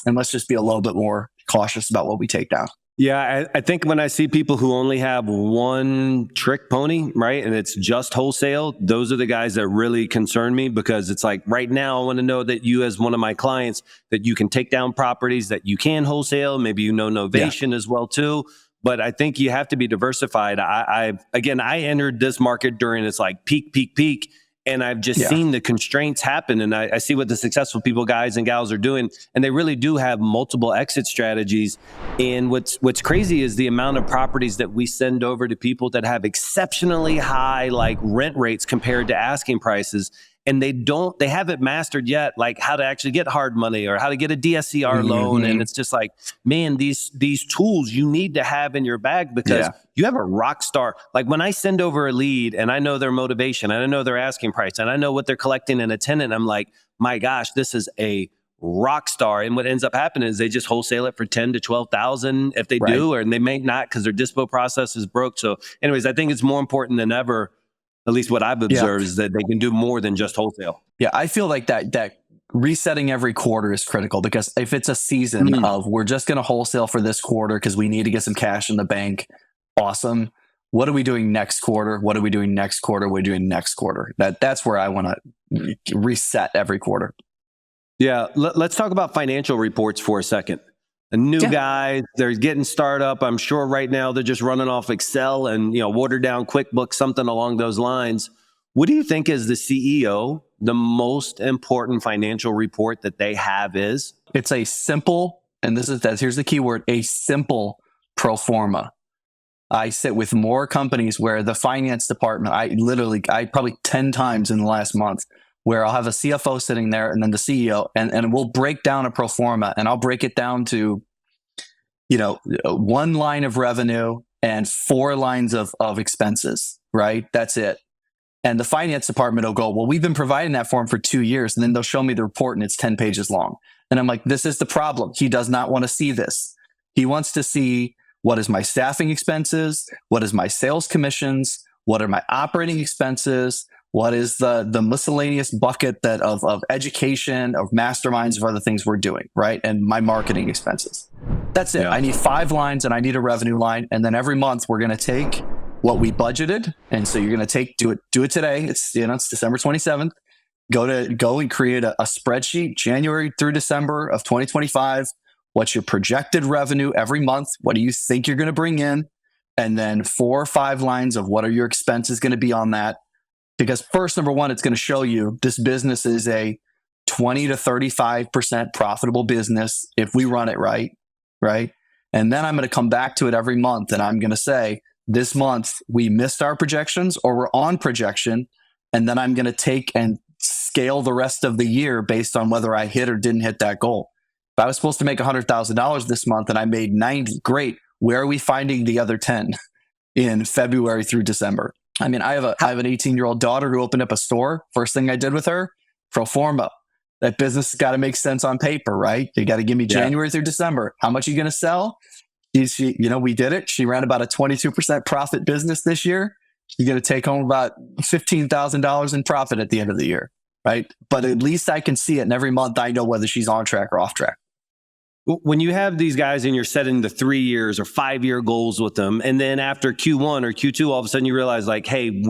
[SPEAKER 1] And let's just be a little bit more cautious about what we take down.
[SPEAKER 2] Yeah, I think when I see people who only have one trick pony, right, and it's just wholesale, those are the guys that really concern me, because it's like right now I want to know that you, as one of my clients, that you can take down properties, that you can wholesale, maybe novation as well too. But I think you have to be diversified. I entered this market during its like peak. And I've just seen the constraints happen. And I see what the successful people, guys and gals, are doing. And they really do have multiple exit strategies. And what's crazy is the amount of properties that we send over to people that have exceptionally high like rent rates compared to asking prices. And they haven't mastered yet, like how to actually get hard money or how to get a DSCR loan. And it's just like, man, these tools you need to have in your bag, because you have a rock star. Like when I send over a lead and I know their motivation and I know their asking price and I know what they're collecting in a tenant, I'm like, my gosh, this is a rock star. And what ends up happening is they just wholesale it for 10 to 12,000 if they do, and they may not because their dispo process is broke. So anyways, I think it's more important than ever, at least what I've observed, is that they can do more than just wholesale. Yeah,
[SPEAKER 1] I feel like that resetting every quarter is critical, because if it's a season of we're just going to wholesale for this quarter because we need to get some cash in the bank, awesome. What are we doing next quarter? What are we doing next quarter? What are we doing next quarter? That's where I want to reset every quarter.
[SPEAKER 2] Yeah, let's talk about financial reports for a second. A new guy, they're getting startup. I'm sure right now they're just running off Excel and watered down QuickBooks, something along those lines. What do you think, as the CEO, the most important financial report that they have is?
[SPEAKER 1] It's a simple, and here's the key word, a simple pro forma. I sit with more companies where the finance department, I probably 10 times in the last month, where I'll have a CFO sitting there and then the CEO, and we'll break down a pro forma, and I'll break it down to, one line of revenue and 4 lines of expenses, right? That's it. And the finance department will go, well, we've been providing that for him for 2 years. And then they'll show me the report and it's 10 pages long. And I'm like, this is the problem. He does not want to see this. He wants to see, what is my staffing expenses? What is my sales commissions? What are my operating expenses? What is the miscellaneous bucket of education, of masterminds, of other things we're doing, right? And my marketing expenses. That's it. I need 5 lines and I need a revenue line. And then every month we're going to take what we budgeted. And so you're going to do it today. It's December 27th. Go and create a spreadsheet, January through December of 2025. What's your projected revenue every month? What do you think you're going to bring in? And then 4 or 5 lines of what are your expenses going to be on that? Because first, number one, it's going to show you this business is a 20 to 35% profitable business if we run it right? And then I'm going to come back to it every month and I'm going to say, this month we missed our projections or we're on projection. And then I'm going to take and scale the rest of the year based on whether I hit or didn't hit that goal. If I was supposed to make $100,000 this month and I made 90, great. Where are we finding the other 10 in February through December? I mean, I have an 18-year-old daughter who opened up a store. First thing I did with her, pro forma. That business has got to make sense on paper, right? You got to give me January through December. How much are you going to sell? She, we did it. She ran about a 22% profit business this year. She's going to take home about $15,000 in profit at the end of the year, right? But at least I can see it, and every month I know whether she's on track or off track.
[SPEAKER 2] When you have these guys and you're setting the 3 years or 5 year goals with them, and then after Q1 or Q2, all of a sudden you realize like, hey,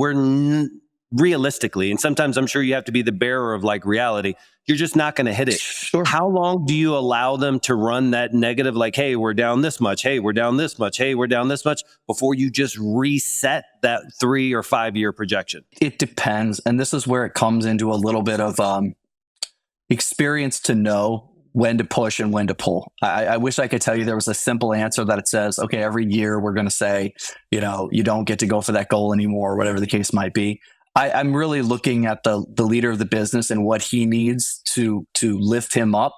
[SPEAKER 2] realistically, and sometimes I'm sure you have to be the bearer of like reality, you're just not going to hit it.
[SPEAKER 1] Sure.
[SPEAKER 2] How long do you allow them to run that negative, like, hey, we're down this much, hey, we're down this much, hey, we're down this much, before you just reset that 3 or 5 year projection?
[SPEAKER 1] It depends. And this is where it comes into a little bit of experience to know when to push and when to pull. I wish I could tell you there was a simple answer that it says, okay, every year we're going to say, you don't get to go for that goal anymore, or whatever the case might be. I'm really looking at the leader of the business and what he needs to lift him up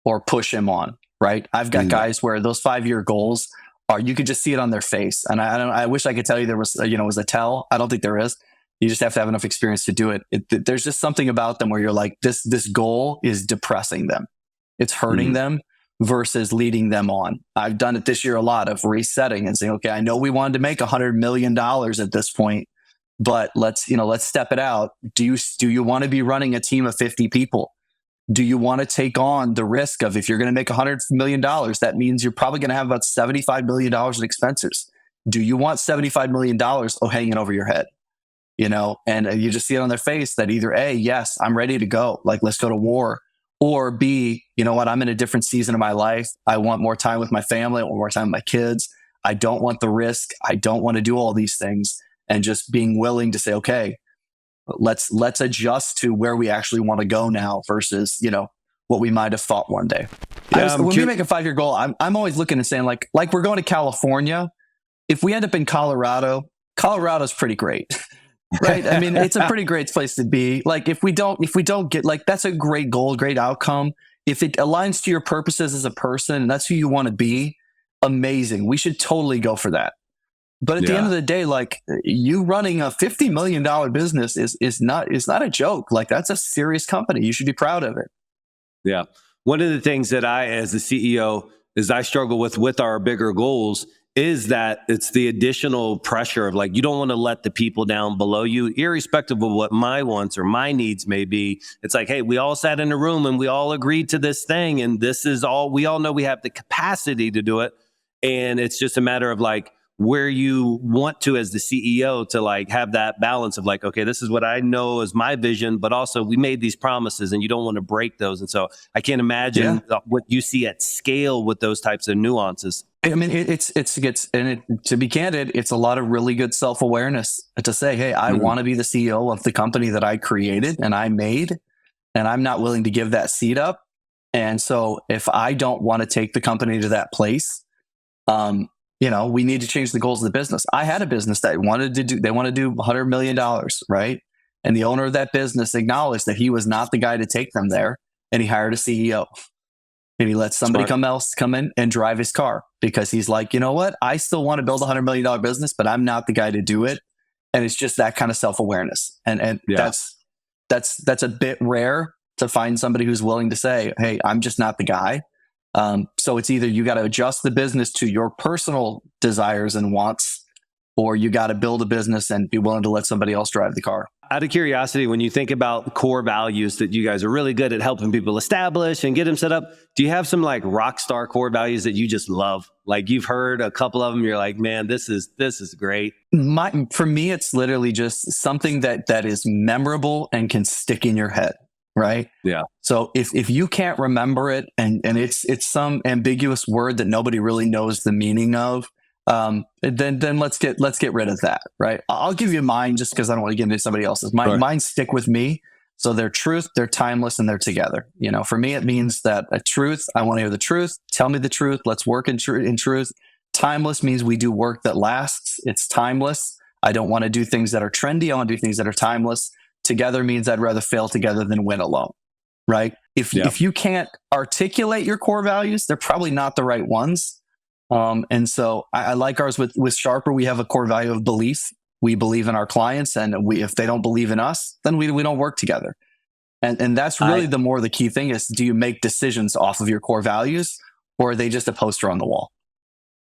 [SPEAKER 1] or push him on, right? I've got guys where those 5-year goals are, you could just see it on their face. And I wish I could tell you there was, was a tell. I don't think there is. You just have to have enough experience to do it. There's just something about them where you're like, this goal is depressing them. It's hurting them versus leading them on. I've done it this year a lot of resetting and saying, okay, I know we wanted to make $100 million at this point, but let's step it out. Do you want to be running a team of 50 people? Do you want to take on the risk of, if you're going to make $100 million, that means you're probably going to have about $75 million in expenses. Do you want $75 million hanging over your head? And you just see it on their face that either A, yes, I'm ready to go. Like, let's go to war. Or B, you know what? I'm in a different season of my life. I want more time with my family. I want more time with my kids. I don't want the risk. I don't want to do all these things. And just being willing to say, okay, let's adjust to where we actually want to go now versus, what we might have thought one day. When we make a 5-year goal, I'm always looking and saying like we're going to California. If we end up in Colorado's pretty great. Right. I mean, it's a pretty great place to be. Like, if we don't get, like, that's a great goal, great outcome. If it aligns to your purposes as a person and that's who you want to be, amazing. We should totally go for that. But at the end of the day, like, you running a $50 million business is not a joke. Like, that's a serious company. You should be proud of it.
[SPEAKER 2] Yeah. One of the things that I, as the CEO, is I struggle with our bigger goals is that it's the additional pressure of, like, you don't want to let the people down below you, irrespective of what my wants or my needs may be. It's like, hey, we all sat in a room and we all agreed to this thing. And this is all, we all know we have the capacity to do it. And it's just a matter of, like, where you want to, as the CEO, to, like, have that balance of, like, okay, this is what I know is my vision, but also we made these promises and you don't want to break those. And so I can't imagine what you see at scale with those types of nuances.
[SPEAKER 1] I mean, to be candid, it's a lot of really good self-awareness to say, hey, I want to be the CEO of the company that I created and I made, and I'm not willing to give that seat up. And so if I don't want to take the company to that place, we need to change the goals of the business. I had a business that wanted to do $100 million, right? And the owner of that business acknowledged that he was not the guy to take them there. And he hired a CEO. And he let somebody come in and drive his car, because he's like, you know what? I still want to build $100 million business, but I'm not the guy to do it. And it's just that kind of self-awareness. And that's a bit rare to find somebody who's willing to say, hey, I'm just not the guy. So it's either you got to adjust the business to your personal desires and wants, or you got to build a business and be willing to let somebody else drive the car.
[SPEAKER 2] Out of curiosity, when you think about core values that you guys are really good at helping people establish and get them set up, do you have some, like, rock star core values that you just love? Like, you've heard a couple of them, you're like, man, this is great.
[SPEAKER 1] For me, it's literally just something that is memorable and can stick in your head. Right.
[SPEAKER 2] Yeah.
[SPEAKER 1] So if you can't remember it and it's some ambiguous word that nobody really knows the meaning of, then let's get rid of that. Right. I'll give you mine just because I don't want to get into somebody else's. Mine stick with me. So they're truth, they're timeless, and they're together. For me, it means that a truth, I want to hear the truth. Tell me the truth. Let's work in truth. Timeless means we do work that lasts. It's timeless. I don't want to do things that are trendy. I want to do things that are timeless. Together means I'd rather fail together than win alone, right? If you can't articulate your core values, they're probably not the right ones. And so I like ours with Sharper. We have a core value of belief. We believe in our clients, and if they don't believe in us, then we don't work together. And that's really the key thing is, do you make decisions off of your core values, or are they just a poster on the wall?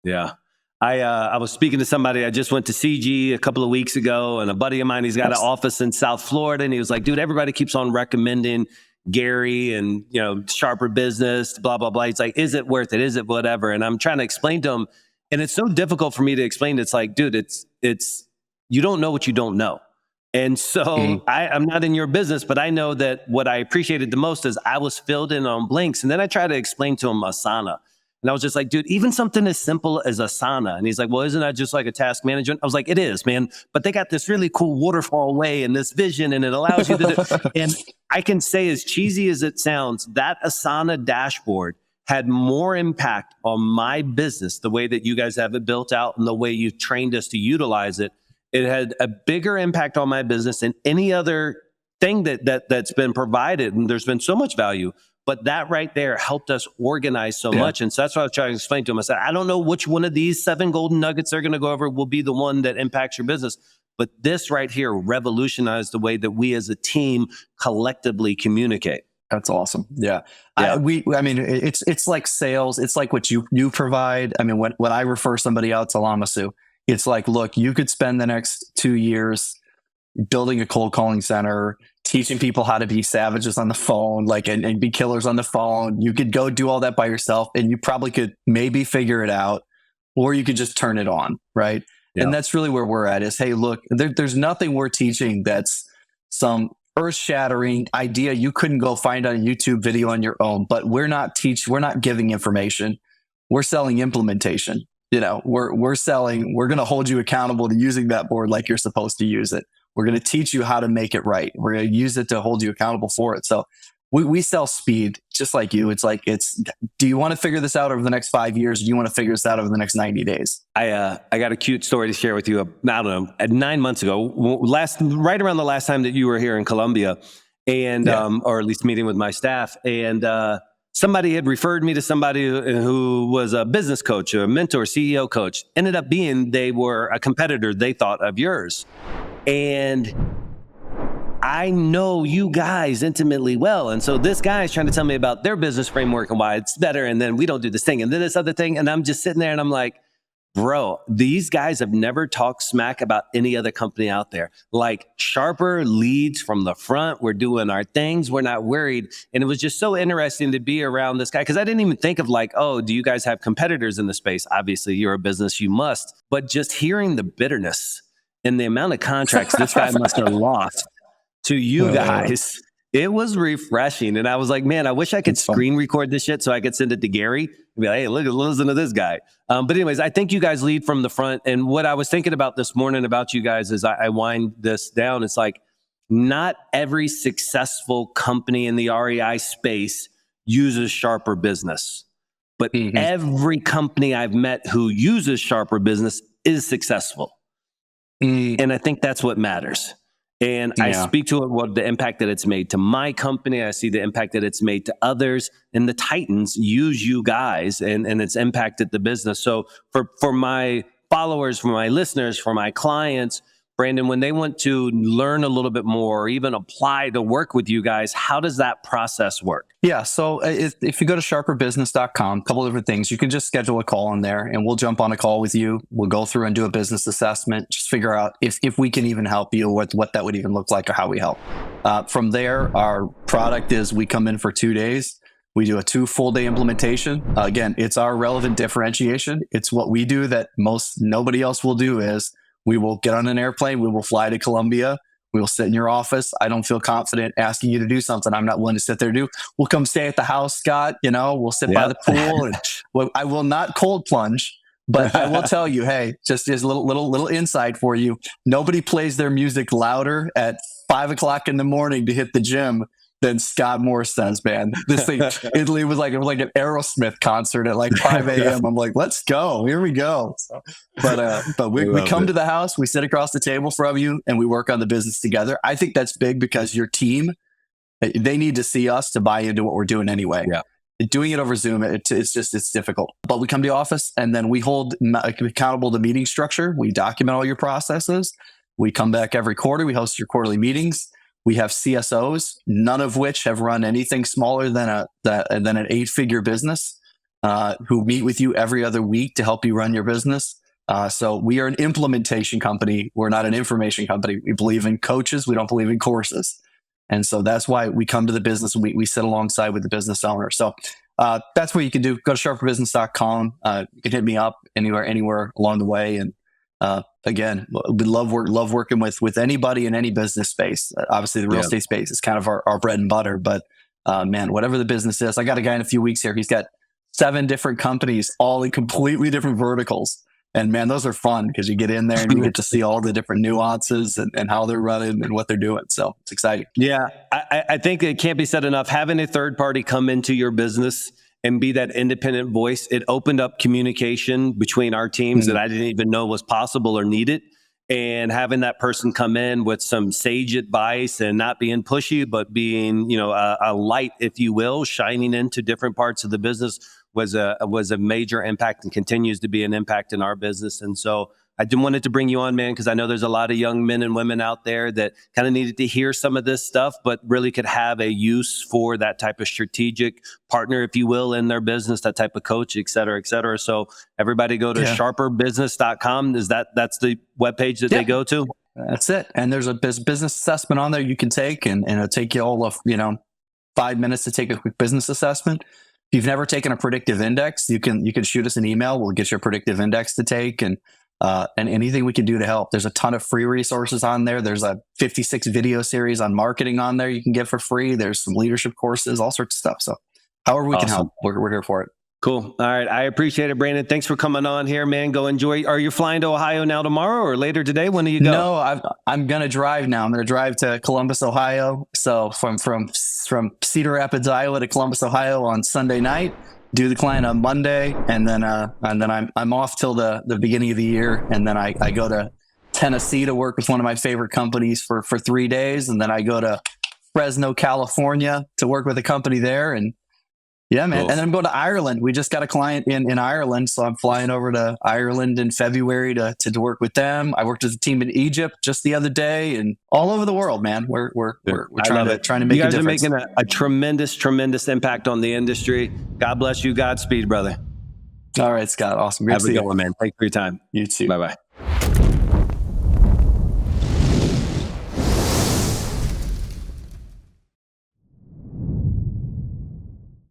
[SPEAKER 2] Yeah. I was speaking to somebody. I just went to CG a couple of weeks ago, and a buddy of mine, he's got an office in South Florida, and he was like, dude, everybody keeps on recommending Gary and, Sharper Business, blah, blah, blah. He's like, is it worth it? Is it whatever? And I'm trying to explain to him, and it's so difficult for me to explain. It's like, dude, it's you don't know what you don't know. And so I'm not in your business, but I know that what I appreciated the most is I was filled in on blinks. And then I tried to explain to him Asana. And I was just like, dude, even something as simple as Asana. And he's like, well, isn't that just like a task management? I was like, it is, man. But they got this really cool waterfall way and this vision, and it allows you to do. And I can say, as cheesy as it sounds, that Asana dashboard had more impact on my business, the way that you guys have it built out and the way you've trained us to utilize it. It had a bigger impact on my business than any other thing that's been provided. And there's been so much value. But that right there helped us organize so much. And so that's what I was trying to explain to him. I said, I don't know which one of these 7 golden nuggets they're going to go over will be the one that impacts your business. But this right here revolutionized the way that we as a team collectively communicate.
[SPEAKER 1] That's awesome. Yeah. I mean, it's like sales. It's like what you provide. I mean, when I refer somebody out to Lamasu, it's like, look, you could spend the next 2 years building a cold calling center, teaching people how to be savages on the phone, and be killers on the phone. You could go do all that by yourself, and you probably could maybe figure it out, or you could just turn it on, right? Yeah. And that's really where we're at is, hey, look, there's nothing we're teaching that's some earth-shattering idea you couldn't go find on a YouTube video on your own. But we're not giving information. We're selling implementation. We're going to hold you accountable to using that board like you're supposed to use it. We're going to teach you how to make it right. We're going to use it to hold you accountable for it. So we sell speed just like you. It's like, do you want to figure this out over the next 5 years? Or do you want to figure this out over the next 90 days?
[SPEAKER 2] I got a cute story to share with you. I don't know, 9 months ago, right around the last time that you were here in Colombia, and or at least meeting with my staff, and somebody had referred me to somebody who was a business coach, a mentor, CEO coach. Ended up being they were a competitor, they thought, of yours. And I know you guys intimately well. And so this guy is trying to tell me about their business framework and why it's better. And then we don't do this thing and then this other thing. And I'm just sitting there and I'm like, bro, these guys have never talked smack about any other company out there. Like, sharper leads from the front. We're doing our things. We're not worried. And it was just so interesting to be around this guy, because I didn't even think of like, oh, do you guys have competitors in the space? Obviously, you're a business, you must. But just hearing the bitterness and the amount of contracts this guy must have lost to you guys, it was refreshing. And I was like, man, I wish I could screen record this shit so I could send it to Gary and be like, hey, listen to this guy. But anyways, I think you guys lead from the front. And what I was thinking about this morning about you guys is I wind this down. It's like, not every successful company in the REI space uses Sharper Business. But every company I've met who uses Sharper Business is successful. And I think that's what matters. And I speak to it, what the impact that it's made to my company. I see the impact that it's made to others. And the Titans use you guys, and it's impacted the business. So for my followers, for my listeners, for my clients, Brandon, when they want to learn a little bit more or even apply to work with you guys, how does that process work?
[SPEAKER 1] Yeah. So if you go to sharperbusiness.com, a couple of different things, you can just schedule a call in there and we'll jump on a call with you. We'll go through and do a business assessment, just figure out if we can even help you, what that would even look like or how we help. From there, our product is we come in for 2 days. We do a 2 full day implementation. Again, it's our relevant differentiation. It's what we do that nobody else will do is we will get on an airplane. We will fly to Colombia. We will sit in your office. I don't feel confident asking you to do something I'm not willing to sit there and do. We'll come stay at the house, Scott. We'll sit by the pool. And I will not cold plunge, but I will tell you, hey, just a little insight for you. Nobody plays their music louder at 5 o'clock in the morning to hit the gym than Scott Morrison's band. This thing, it was like an Aerosmith concert at like 5 a.m. I'm like, let's go. Here we go. But we come to the house, we sit across the table from you, and we work on the business together. I think that's big because your team, they need to see us to buy into what we're doing anyway. Yeah. Doing it over Zoom, it's difficult. But we come to the office and then we hold accountable to meeting structure. We document all your processes. We come back every quarter. We host your quarterly meetings. We have CSOs, none of which have run anything smaller than an 8-figure business, who meet with you every other week to help you run your business. So we are an implementation company. We're not an information company. We believe in coaches. We don't believe in courses. And so that's why we come to the business and we sit alongside with the business owner. So that's what you can do. Go to sharperbusiness.com. You can hit me up anywhere along the way. And Again, we love working with anybody in any business space. Obviously, the real estate space is kind of our bread and butter. But man, whatever the business is, I got a guy in a few weeks here. He's got 7 different companies, all in completely different verticals. And man, those are fun because you get in there and you get to see all the different nuances and how they're running and what they're doing. So it's exciting.
[SPEAKER 2] Yeah, I think it can't be said enough. Having a third party come into your business and be that independent voice, it opened up communication between our teams that I didn't even know was possible or needed. And having that person come in with some sage advice and not being pushy, but being, a light, if you will, shining into different parts of the business was a major impact and continues to be an impact in our business. And so I just wanted to bring you on, man, because I know there's a lot of young men and women out there that kind of needed to hear some of this stuff, but really could have a use for that type of strategic partner, if you will, in their business, that type of coach, et cetera, et cetera. So everybody go to sharperbusiness.com. That's the webpage that they go to?
[SPEAKER 1] That's it. And there's a business assessment on there you can take, and it'll take you all of, 5 minutes to take a quick business assessment. If you've never taken a predictive index, you can shoot us an email. We'll get you a predictive index to take, and anything we can do to help. There's a ton of free resources on there. There's a 56 video series on marketing on there you can get for free. There's some leadership courses, all sorts of stuff. So however we can help, we're here for it.
[SPEAKER 2] Cool. All right. I appreciate it, Brandon. Thanks for coming on here, man. Go enjoy. Are you flying to Ohio now tomorrow or later today? When do you go?
[SPEAKER 1] No, I'm going to drive now. I'm going to drive to Columbus, Ohio. So from Cedar Rapids, Iowa to Columbus, Ohio on Sunday night. Do the client on Monday, and then I'm off till the beginning of the year, and then I go to Tennessee to work with one of my favorite companies for 3 days, and then I go to Fresno, California to work with a company there, and yeah, man. Cool. And then I'm going to Ireland. We just got a client in Ireland, so I'm flying over to Ireland in February to work with them. I worked with a team in Egypt just the other day, and all over the world, man. We're trying to make a difference.
[SPEAKER 2] You guys are making a tremendous impact on the industry. God bless you. Godspeed, brother.
[SPEAKER 1] All right, Scott. Awesome. Great
[SPEAKER 2] Have
[SPEAKER 1] to see
[SPEAKER 2] a good
[SPEAKER 1] you.
[SPEAKER 2] one, man. Thanks for your time.
[SPEAKER 1] You too.
[SPEAKER 2] Bye-bye.